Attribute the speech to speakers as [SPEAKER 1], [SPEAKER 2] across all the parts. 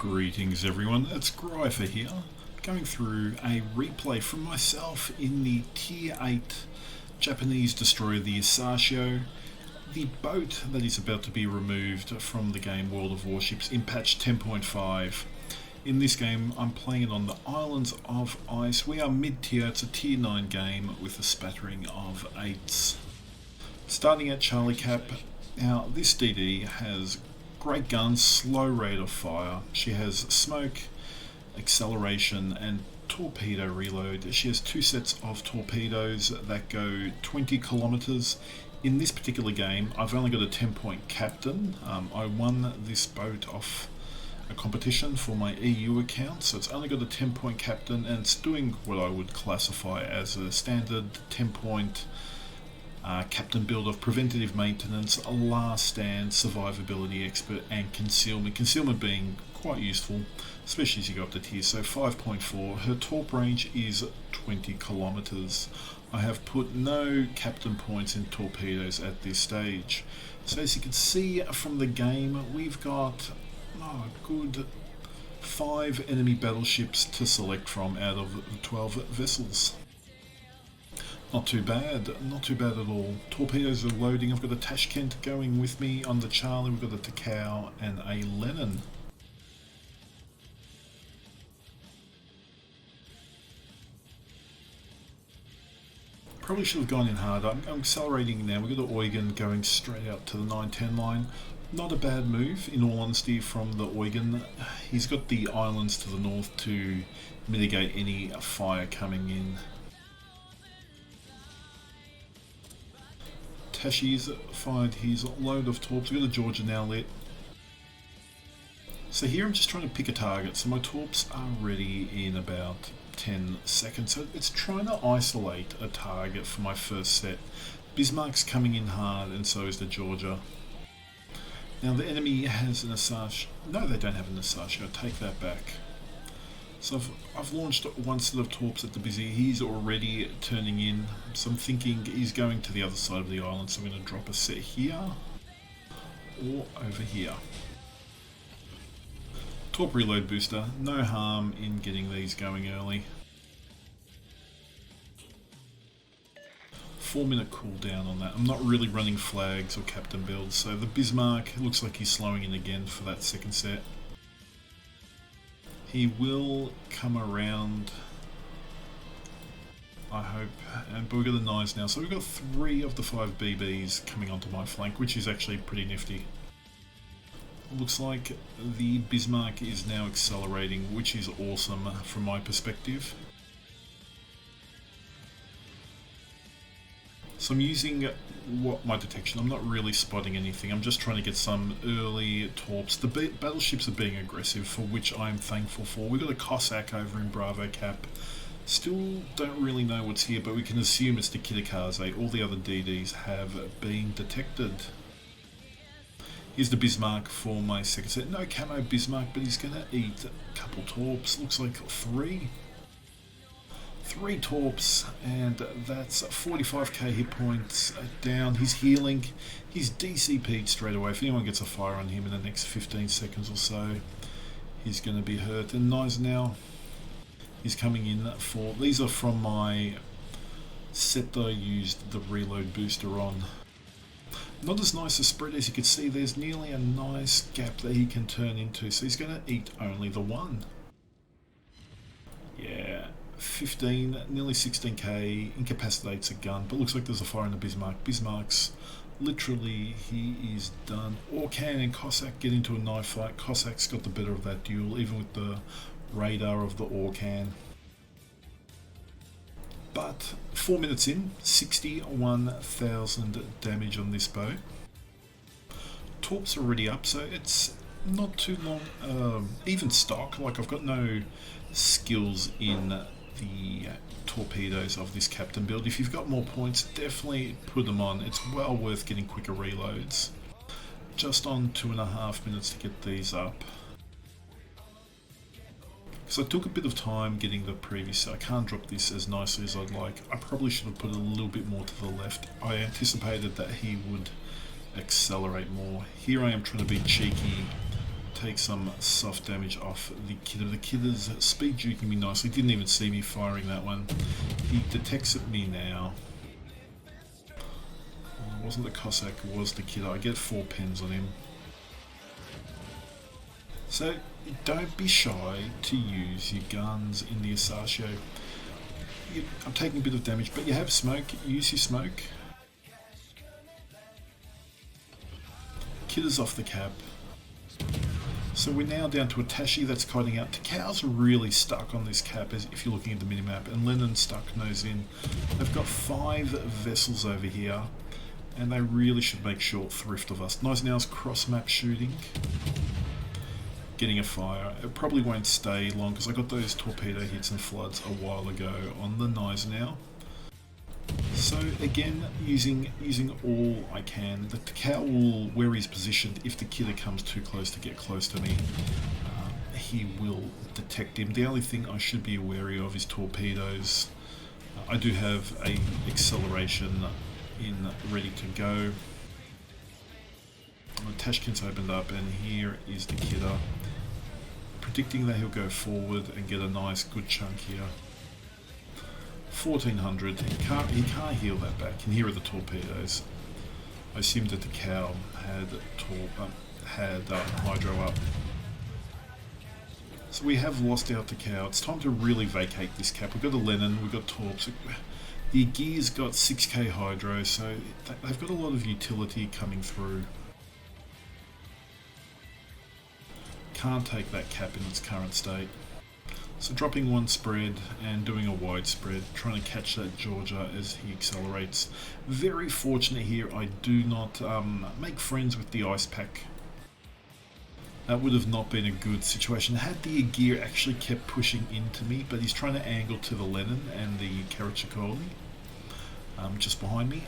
[SPEAKER 1] Greetings everyone, it's Greifer here, going through a replay from myself in the Tier 8 Japanese destroyer, the Asashio, the boat that is about to be removed from the game World of Warships in patch 10.5. In this game I'm playing it on the Islands of Ice. We are mid-tier, it's a Tier 9 game with a spattering of 8s. Starting at Charlie Cap. Now this DD has great guns, slow rate of fire. She has smoke, acceleration and torpedo reload. She has 2 sets of torpedoes that go 20 kilometers. In this particular game I've only got a 10-point captain. I won this boat off a competition for my EU account, so it's only got a 10-point captain and it's doing what I would classify as a standard 10-point captain build of preventative maintenance, last stand, survivability expert and concealment. Concealment being quite useful, especially as you go up the tier. So 5.4, her torp range is 20 kilometers. I have put no captain points in torpedoes at this stage. So as you can see from the game, we've got a good 5 enemy battleships to select from out of the 12 vessels. Not too bad at all. Torpedoes are loading. I've got a Tashkent going with me on the Charlie. We've got a Takao and a Lenin. Probably should have gone in hard. I'm accelerating now. We've got the Eugen going straight out to the 910 line. Not a bad move, in all honesty, from the Eugen. He's got the islands to the north to mitigate any fire coming in. Tashi's fired his load of torps. We've got a Georgia now lit. So here I'm just trying to pick a target. So my torps are ready in about 10 seconds. So it's trying to isolate a target for my first set. Bismarck's coming in hard and so is the Georgia. Now the enemy has an Asashio. No, they don't have an Asashio. I take that back. So I've launched one set of torps at the busy. He's already turning in. So I'm thinking he's going to the other side of the island. So I'm going to drop a set here or over here. Torp reload booster. No harm in getting these going early. 4-minute cooldown on that. I'm not really running flags or captain builds. So the Bismarck looks like he's slowing in again for that second set. He will come around, I hope, but we've got the knives now. So we've got 3 of the 5 BBs coming onto my flank, which is actually pretty nifty. Looks like the Bismarck is now accelerating, which is awesome from my perspective. So I'm using my detection. I'm not really spotting anything. I'm just trying to get some early torps. The battleships are being aggressive, for which I'm thankful for. We've got a Cossack over in Bravo Cap. Still don't really know what's here, but we can assume it's the Kitakaze. All the other DDs have been detected. Here's the Bismarck for my second set. No camo Bismarck, but he's going to eat a couple torps. Looks like 3 torps, and that's 45k hit points down. He's healing. He's DCP'd straight away. If anyone gets a fire on him in the next 15 seconds or so, he's going to be hurt. And Nice now, he's coming in for... These are from my set that I used the reload booster on. Not as nice a spread as you can see. There's nearly a nice gap that he can turn into. So he's going to eat only the 1. Yeah. 15, nearly 16k, incapacitates a gun, but looks like there's a fire in the Bismarck. Bismarck's literally, he is done. Orkan and Cossack get into a knife fight. Cossack's got the better of that duel, even with the radar of the Orkan. But 4 minutes in, 61,000 damage on this boat. Torps are already up, so it's not too long. Even stock, like I've got no skills in the torpedoes of this captain build. If you've got more points, definitely put them on. It's well worth getting quicker reloads. Just on 2.5 minutes to get these up. So I took a bit of time getting the previous. I can't drop this as nicely as I'd like. I probably should have put it a little bit more to the left. I anticipated that he would accelerate more. Here I am trying to be cheeky, take some soft damage off the kidder. The kidder's speed juking me nicely. Didn't even see me firing that one. He detects at me now. It wasn't the Cossack, it was the kidder. I get 4 pens on him. So don't be shy to use your guns in the Asashio. I'm taking a bit of damage, but you have smoke. Use your smoke. Kidder's off the cap. So we're now down to a Tashi that's kiting out. Takau's really stuck on this cap as if you're looking at the minimap, and Lenin stuck nose in. They've got 5 vessels over here, and they really should make short thrift of us. Now's cross-map shooting. Getting a fire. It probably won't stay long because I got those torpedo hits and floods a while ago on the now. So again, using all I can. The Takao will, where he's positioned, if the kidder comes too close to get close to me, he will detect him. The only thing I should be wary of is torpedoes. I do have a acceleration in ready to go. Tashkent's opened up, and here is the kidder. Predicting that he'll go forward and get a nice good chunk here. 1400. He can't heal that back. And here are the torpedoes. I assumed that the cow had hydro up. So we have lost out the cow. It's time to really vacate this cap. We've got a Lenin, we've got torps. The gear's got 6k hydro, so they've got a lot of utility coming through. Can't take that cap in its current state. So dropping one spread and doing a wide spread, trying to catch that Georgia as he accelerates. Very fortunate here, I do not make friends with the ice pack. That would have not been a good situation. Had the gear actually kept pushing into me, but he's trying to angle to the Lenin and the Karachikoli, just behind me.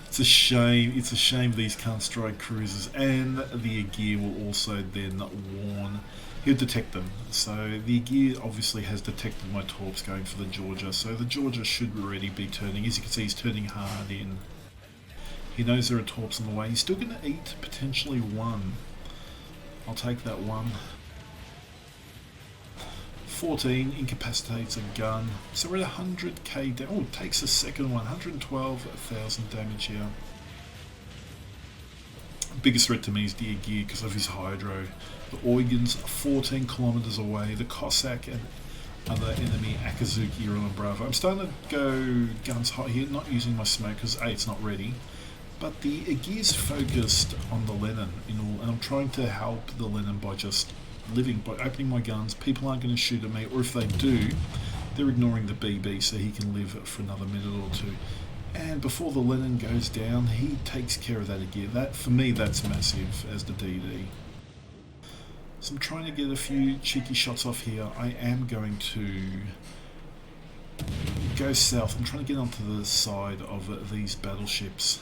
[SPEAKER 1] It's a shame these can't strike cruisers, and the gear will also then warn. He'll detect them. So the gear obviously has detected my torps going for the Georgia, so the Georgia should already be turning. As you can see, he's turning hard in. He knows there are torps on the way. He's still going to eat potentially 1. I'll take that 1. 14 incapacitates a gun. So we're at 100k down. Oh, takes a second one. 112,000 damage here. Biggest threat to me is the gear because of his hydro. The Oigens are 14 kilometers away. The Cossack and other enemy Akazuki are on Bravo. I'm starting to go guns hot here, not using my smoke because A, it's not ready. But the gear's focused on the Lenin and I'm trying to help the Lenin by just living, by opening my guns. People aren't going to shoot at me, or if they do, they're ignoring the BB so he can live for another minute or two. And before the Lenin goes down, he takes care of that gear. That, for me, that's massive as the DD. So I'm trying to get a few cheeky shots off here. I am going to go south. I'm trying to get onto the side of these battleships.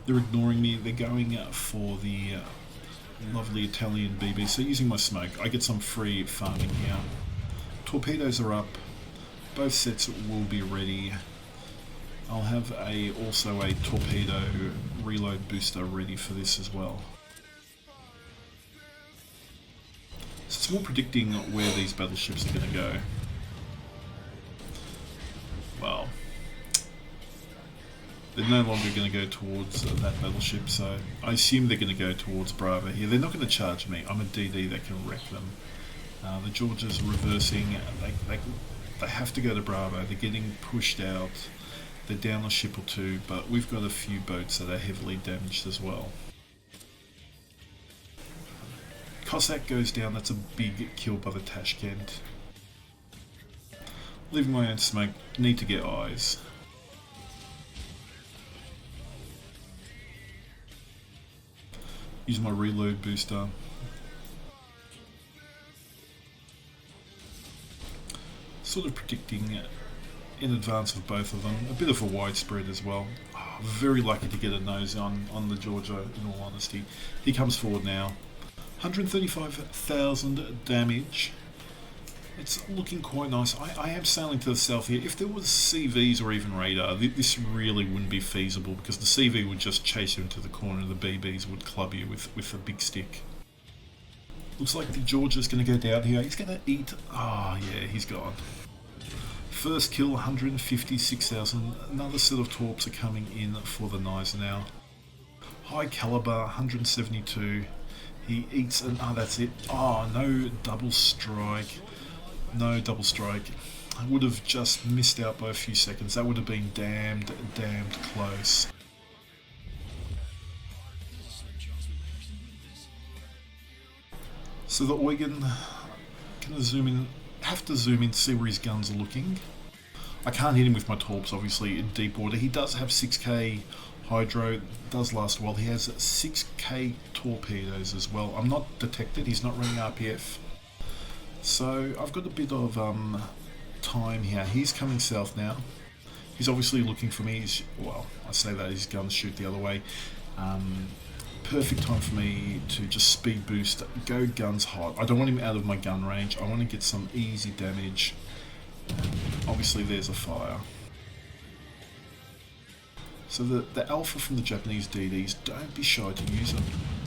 [SPEAKER 1] They're ignoring me. They're going for the lovely Italian BB. So using my smoke, I get some free farming here. Torpedoes are up. Both sets will be ready. I'll have also a torpedo reload booster ready for this as well. So it's more predicting where these battleships are going to go. Well, they're no longer going to go towards that battleship, so I assume they're going to go towards Bravo here. They're not going to charge me. I'm a DD that can wreck them. The Georgia's reversing. They have to go to Bravo. They're getting pushed out. They're down a ship or 2, but we've got a few boats that are heavily damaged as well. Cossack goes down. That's a big kill by the Tashkent. Leaving my own smoke. Need to get eyes. Use my reload booster. Sort of predicting in advance of both of them. A bit of a wide spread as well. Oh, very lucky to get a nose on the Georgia, in all honesty. He comes forward now. 135,000 damage. It's looking quite nice. I am sailing to the south here. If there was CVs or even radar, this really wouldn't be feasible because the CV would just chase you into the corner and the BBs would club you with a big stick. Looks like the Georgia's going to go down here. He's going to eat. Ah, yeah, he's gone. First kill, 156,000. Another set of torps are coming in for the knives now. High caliber, 172. He eats and that's it. Oh, no double strike. No double strike. I would have just missed out by a few seconds. That would have been damned close. So the Eugen, gonna zoom in, have to zoom in to see where his guns are looking. I can't hit him with my torps, obviously, in deep water. He does have 6k hydro, does last a while. He has 6k torpedoes as well. I'm not detected, he's not running RPF. So I've got a bit of time here. He's coming south now. He's obviously looking for me. Well, I say that his guns shoot the other way. Perfect time for me to just speed boost, go guns hot. I don't want him out of my gun range. I want to get some easy damage. Obviously there's a fire. So the alpha from the Japanese DDs, don't be shy to use them.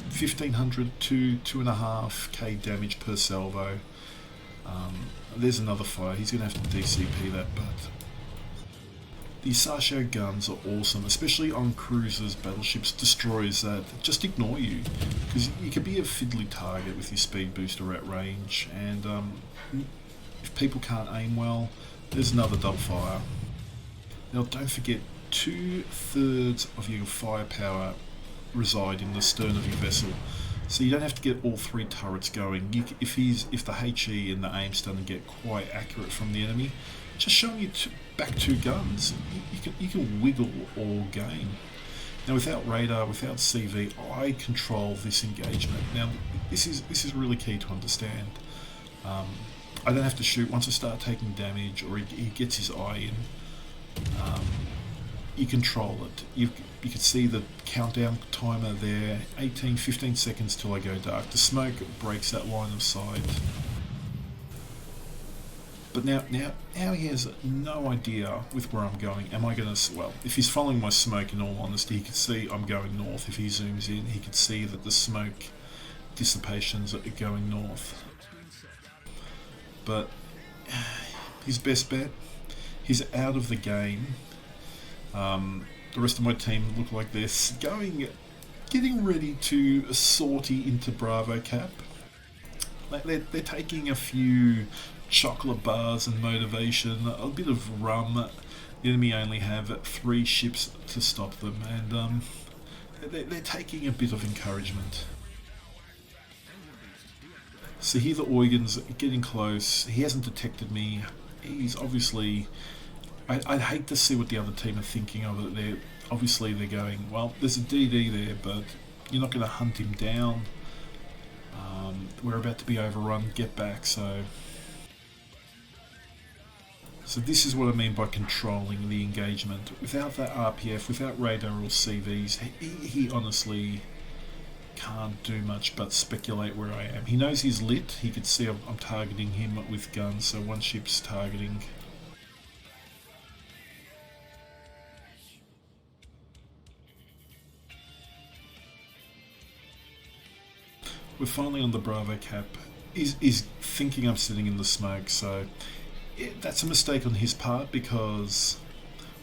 [SPEAKER 1] 1500 to 2.5k damage per salvo. There's another fire. He's going to have to DCP that, but the Asashio guns are awesome, especially on cruisers, battleships, destroyers that just ignore you, because you can be a fiddly target with your speed booster at range, and if people can't aim well, there's another double fire. Now don't forget, 2/3 of your firepower reside in the stern of your vessel, so you don't have to get all 3 turrets going. If the HE and the aim starting to get quite accurate from the enemy, just showing you back 2 guns, you can wiggle all game. Now without radar, without CV, I control this engagement. Now this is really key to understand. I don't have to shoot once I start taking damage or he gets his eye in. You control it. You can see the countdown timer there, 15 seconds till I go dark. The smoke breaks that line of sight. But now he has no idea with where I'm going. Am I going to... Well, if he's following my smoke, in all honesty, he can see I'm going north. If he zooms in, he can see that the smoke dissipations are going north. But his best bet, he's out of the game. The rest of my team look like they're getting ready to sortie into Bravo Cap. They're taking a few chocolate bars and motivation, a bit of rum. The enemy only have 3 ships to stop them, and they're taking a bit of encouragement. So here the Eugen's getting close. He hasn't detected me. He's obviously... I'd hate to see what the other team are thinking of it. Obviously they're going, well, there's a DD there, but you're not going to hunt him down. We're about to be overrun, get back. So this is what I mean by controlling the engagement. Without that RPF, without radar or CVs, he honestly can't do much but speculate where I am. He knows he's lit. He could see I'm targeting him with guns, so one ship's targeting. We're finally on the Bravo Cap. He's thinking I'm sitting in the smoke, so that's a mistake on his part because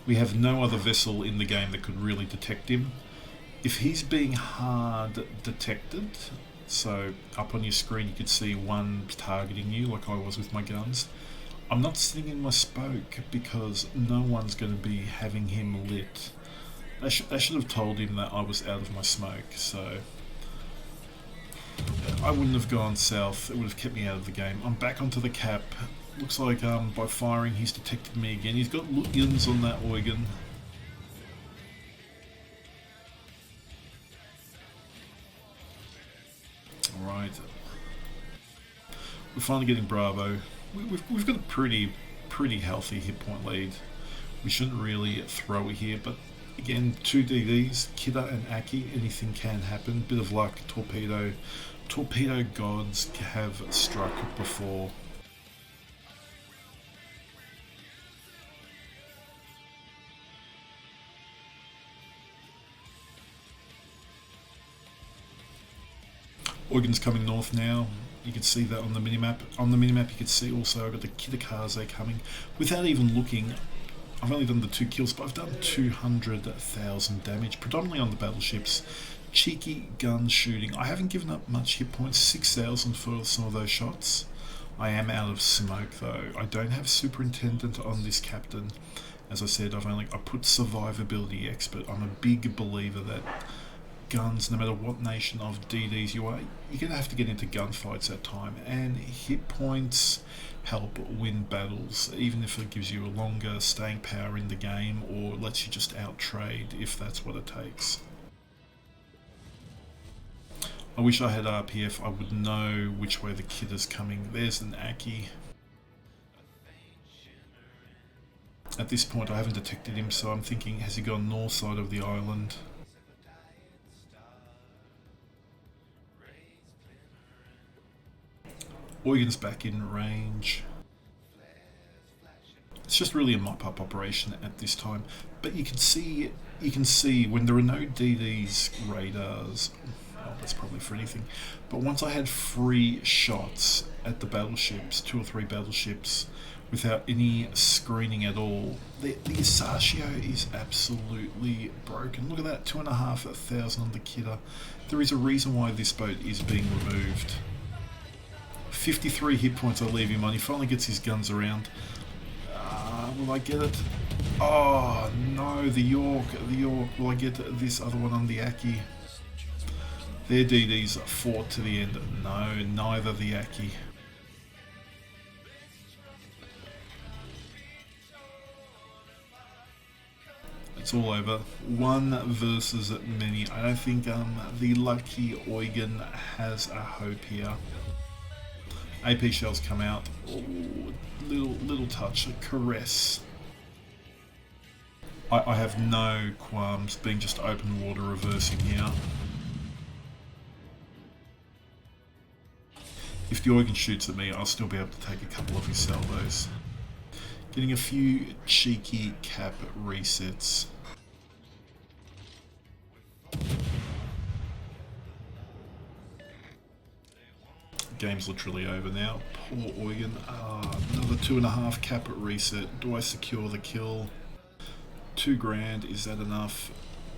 [SPEAKER 1] we have no other vessel in the game that could really detect him. If he's being hard detected, so up on your screen you could see one targeting you like I was with my guns, I'm not sitting in my spoke because no one's going to be having him lit. They should have told him that I was out of my smoke, so I wouldn't have gone south. It would have kept me out of the game. I'm back onto the cap. Looks like by firing he's detected me again. He's got Lutjans on that Eugen. Alright. We're finally getting Bravo. We've got a pretty healthy hit point lead. We shouldn't really throw it here, but again, 2 DDs, Kidda and Aki, anything can happen. Bit of luck, torpedo gods have struck before. Eugen's coming north now. You can see that on the minimap. On the minimap you can see also I've got the Kitakaze coming. Without even looking, I've only done the 2 kills, but I've done 200,000 damage, predominantly on the battleships. Cheeky gun shooting. I haven't given up much hit points, 6,000 for some of those shots. I am out of smoke though. I don't have superintendent on this captain. As I said, I put survivability expert. I'm a big believer that guns, no matter what nation of DDs you are, you're going to have to get into gunfights at time, and hit points help win battles, even if it gives you a longer staying power in the game or lets you just out trade if that's what it takes. I wish I had RPF, I would know which way the kid is coming. There's an Aki. At this point I haven't detected him, so I'm thinking, has he gone north side of the island? Eugen's back in range. It's just really a mop-up operation at this time, but you can see when there are no DDs, radars. Oh, that's probably for anything. But once I had free shots at the battleships, 2 or 3 battleships, without any screening at all, the Asashio is absolutely broken. Look at that, 2,500 on the kidder. There is a reason why this boat is being removed. 53 hit points I leave him on. He finally gets his guns around. Will I get it? Oh no, the York. Will I get this other one on the Aki? Their DDs fought to the end. No, neither the Aki. It's all over. 1 versus many. I don't think the lucky Eugen has a hope here. AP shells come out. Ooh, little touch, a caress. I have no qualms being just open water reversing here. If the Eugen shoots at me, I'll still be able to take a couple of his salvos. Getting a few cheeky cap resets. Game's literally over now. Poor Eugen. Another 2.5 cap at reset. Do I secure the kill? 2 grand, is that enough?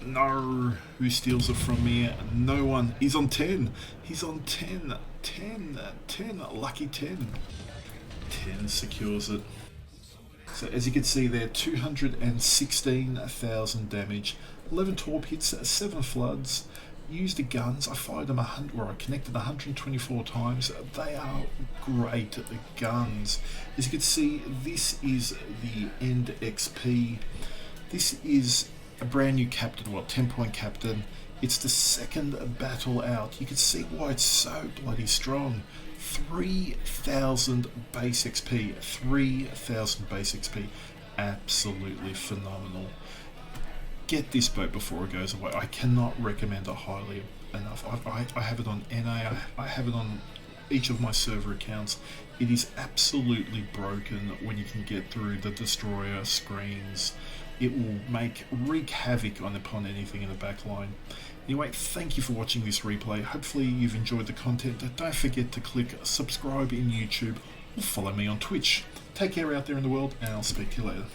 [SPEAKER 1] No. Who steals it from me? No one. He's on 10. He's on 10. 10. Lucky 10. 10 secures it. So as you can see there, 216,000 damage. 11 torp hits, 7 floods. Used the guns, I fired them I connected 124 times. They are great, the guns. As you can see, this is the end XP. This is a brand new captain, 10-point captain. It's the 2nd battle out. You can see why it's so bloody strong. 3,000 base XP, 3,000 base XP. Absolutely phenomenal. Get this boat before it goes away. I cannot recommend it highly enough. I have it on NA, I have it on each of my server accounts. It is absolutely broken when you can get through the destroyer screens. It will wreak havoc upon anything in the back line. Anyway, thank you for watching this replay. Hopefully you've enjoyed the content. Don't forget to click subscribe in YouTube or follow me on Twitch. Take care out there in the world, and I'll speak to you later.